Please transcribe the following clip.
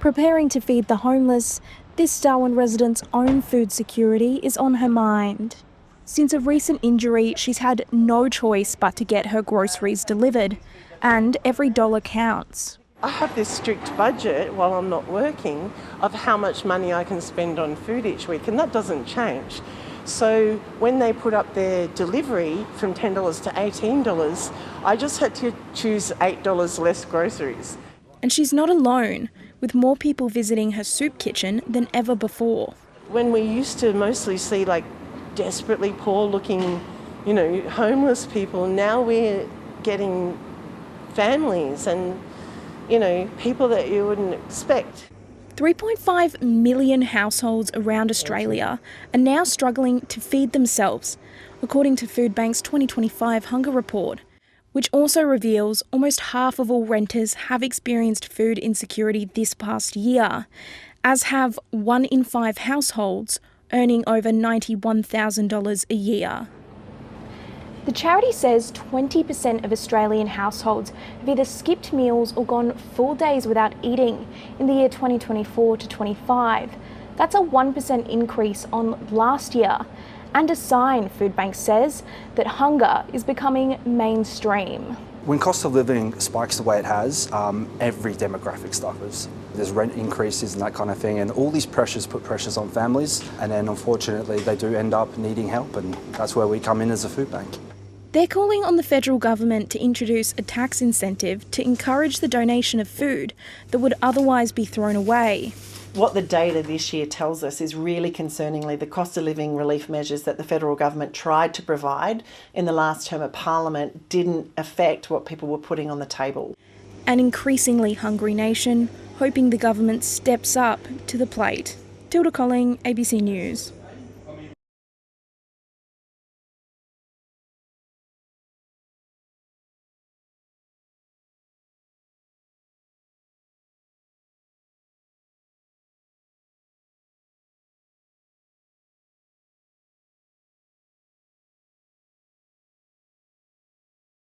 Preparing to feed the homeless, this Darwin resident's own food security is on her mind. Since a recent injury, she's had no choice but to get her groceries delivered, and every dollar counts. I have this strict budget while I'm not working of how much money I can spend on food each week, and that doesn't change. So when they put up their delivery from $10 to $18, I just had to choose $8 less groceries. And she's not alone, with more people visiting her soup kitchen than ever before. When we used to mostly see desperately poor looking, homeless people, now we're getting families and, people that you wouldn't expect. 3.5 million households around Australia are now struggling to feed themselves, according to Foodbanks' 2025 Hunger Report, which also reveals almost half of all renters have experienced food insecurity this past year, as have 1 in 5 households earning over $91,000 a year. The charity says 20% of Australian households have either skipped meals or gone full days without eating in the year 2024 to 25. That's a 1% increase on last year, and a sign, Foodbanks says, that hunger is becoming mainstream. When cost of living spikes the way it has, every demographic suffers. There's rent increases and that kind of thing, and all these pressures put pressures on families, and then unfortunately they do end up needing help, and that's where we come in as a food bank. They're calling on the federal government to introduce a tax incentive to encourage the donation of food that would otherwise be thrown away. What the data this year tells us is really concerningly the cost of living relief measures that the federal government tried to provide in the last term of Parliament didn't affect what people were putting on the table. An increasingly hungry nation hoping the government steps up to the plate. Tilda Colling, ABC News.